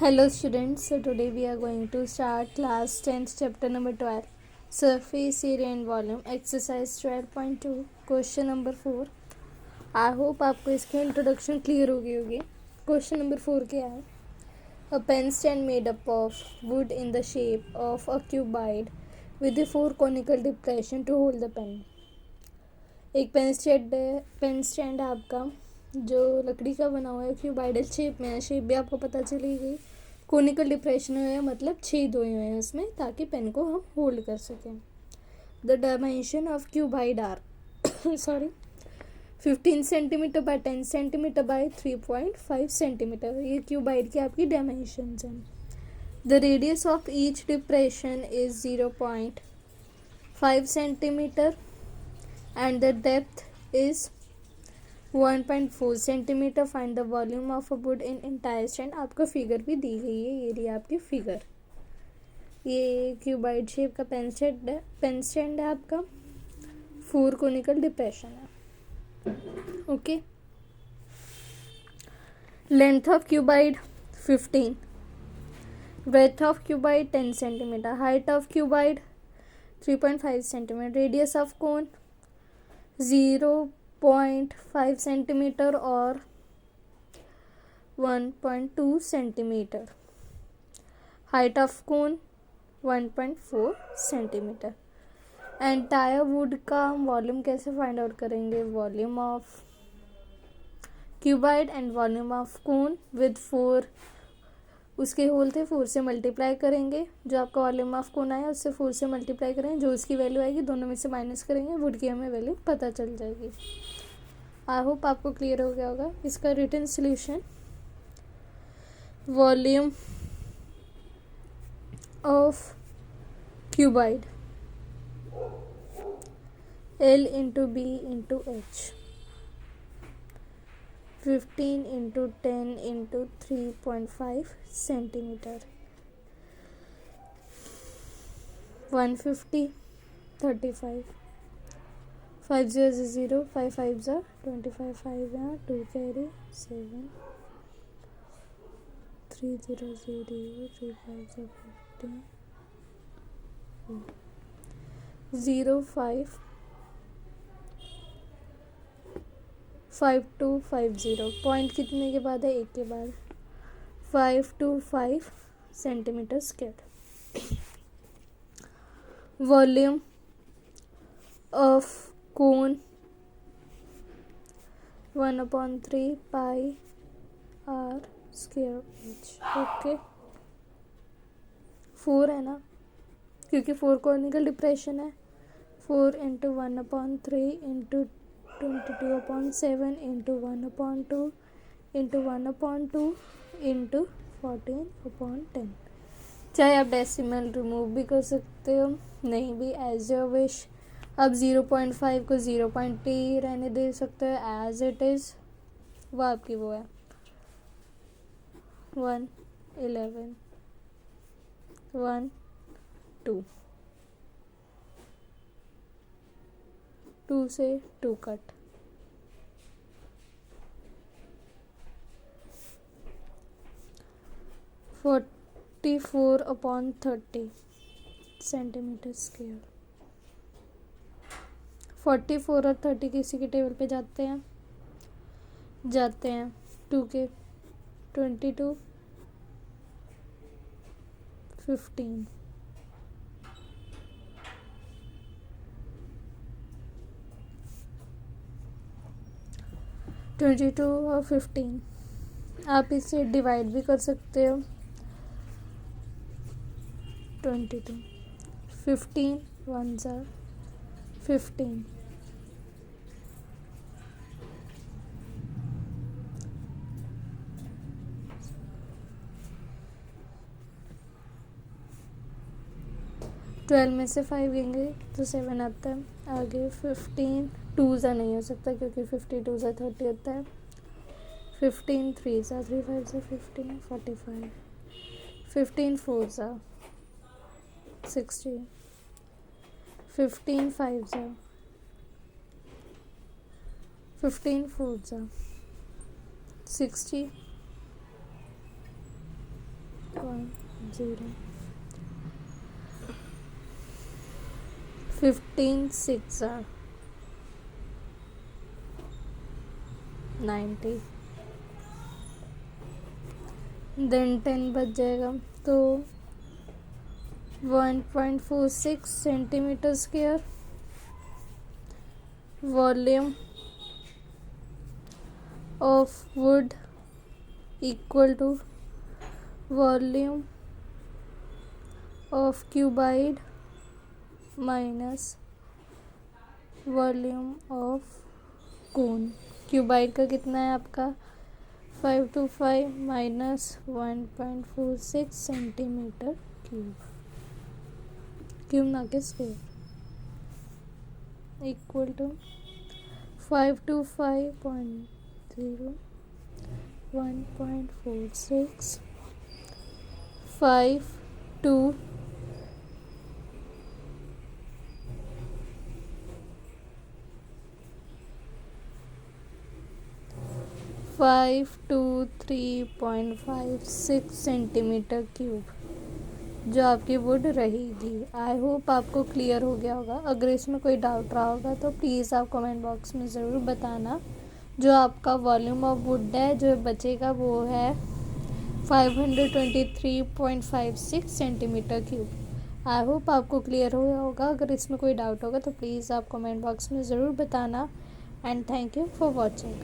Hello students, so today we are going to start class 10th chapter number 12 surface area and volume exercise 12.2 question number 4. I hope आपको इसकी introduction clear हो गई होगी. Question number 4 क्या है? A pen stand made up of wood in the shape of a cuboid with the 4 conical depression to hold the pen. एक pen stand है आपका जो लकड़ी का बना हुआ है, क्यूबाइडल शेप में है. शेप भी आपको पता चली गई. कोनिकल डिप्रेशन हुए हैं मतलब छेद हुए हैं उसमें ताकि पेन को हम होल्ड कर सकें. The dimension of cuboid are 15 centimetre by 10 centimetre by 3.5 centimetre. ये क्यूबाइड की आपकी डायमेंशंस हैं. The radius of each depression is 0.5 centimetre and the depth is 1.4 centimetre. Find the volume of a wood in entire stand. आपको figure भी दी गई है, ये रही आपकी फिगर. ये क्यूबाइड शेप का पेन स्टैंड है आपका. 4 कोनिकल डिप्रेशन है. Okay. Length of cuboid 15. Breadth of cuboid 10 centimetre. Height of cuboid 3.5 centimetre. Radius of cone 0.5 centimetre और 1.2 centimetre. Height of cone 1.4 centimetre. Entire wood का वॉल्यूम कैसे find out करेंगे? Volume of cuboid and volume of cone with 4 उसके whole थे 4 से multiply करेंगे. जो आपका वॉल्यूम ऑफ कोन आया उससे 4 से मल्टीप्लाई करेंगे. जो उसकी वैल्यू आएगी दोनों में से माइनस करेंगे. वुड की हमें वैल्यू पता चल जाएगी. आई होप आपको क्लियर हो गया होगा. इसका written solution volume of cuboid L into B into H 15 into 10 into 3.5 centimetre. 150 35 5 0 0 5 5 25 5 यहाँ 2 कैरी 7 3 0 0 3 5 15 0 5 5250. पॉइंट कितने के बाद है? 1 के बाद. 525 centimetre square. Volume of cone 1/3 pi r square h. Okay. 4 है ना, क्योंकि 4 कॉनिकल डिप्रेशन है. 4 into 1/3 into 22/7 into 1/2 into 1/2 into 14/10. चाहे आप डेसिमल रिमूव भी कर सकते हो, नहीं भी, एज योर विश. अब 0.5 को 0.3 रहने दे सकते हो एज इट इज़. वो आपकी वो है. 1 11 1 2 2 से 2 कट. Four 44/30 centimetre square. 44 और 30 किसी के टेबल पे जाते हैं 2 के 22 15 22 और 15. आप इसे डिवाइड भी कर सकते हो. 22 15 1 15. ट्वेल्व में से 5 लेंगे तो 7 आता है. आगे 15 2 ज़ा नहीं हो सकता क्योंकि 52 ज़ा 30 होता है. 15 3 ज़ा 3 5 ज़ा 15 45. 15 4 ज़ा 60. 15 5 ज़ा 15 4 ज़ा 60. 0. 15 6 are 90. देन 10 बच जाएगा तो 1.46 centimetre square. Volume of wood equal to volume of cuboid minus volume of cone. Cuboid का कितना है आपका 525 माइनस 1.46 सेंटीमीटर क्यूब. क्यूब ना के square equal to 525.0 1.46 5 2 523.56 centimetre cube जो आपकी वुड रहेगी. आई होप आपको क्लियर हो गया होगा. अगर इसमें कोई डाउट रहा होगा तो प्लीज़ आप कमेंट बॉक्स में ज़रूर बताना. जो आपका वॉल्यूम ऑफ वुड है जो बचेगा वो है 523.56 सेंटीमीटर क्यूब. आई होप आपको क्लियर हो गया होगा. अगर इसमें कोई डाउट होगा तो प्लीज़ आप कमेंट बॉक्स में ज़रूर बताना. And thank you for watching.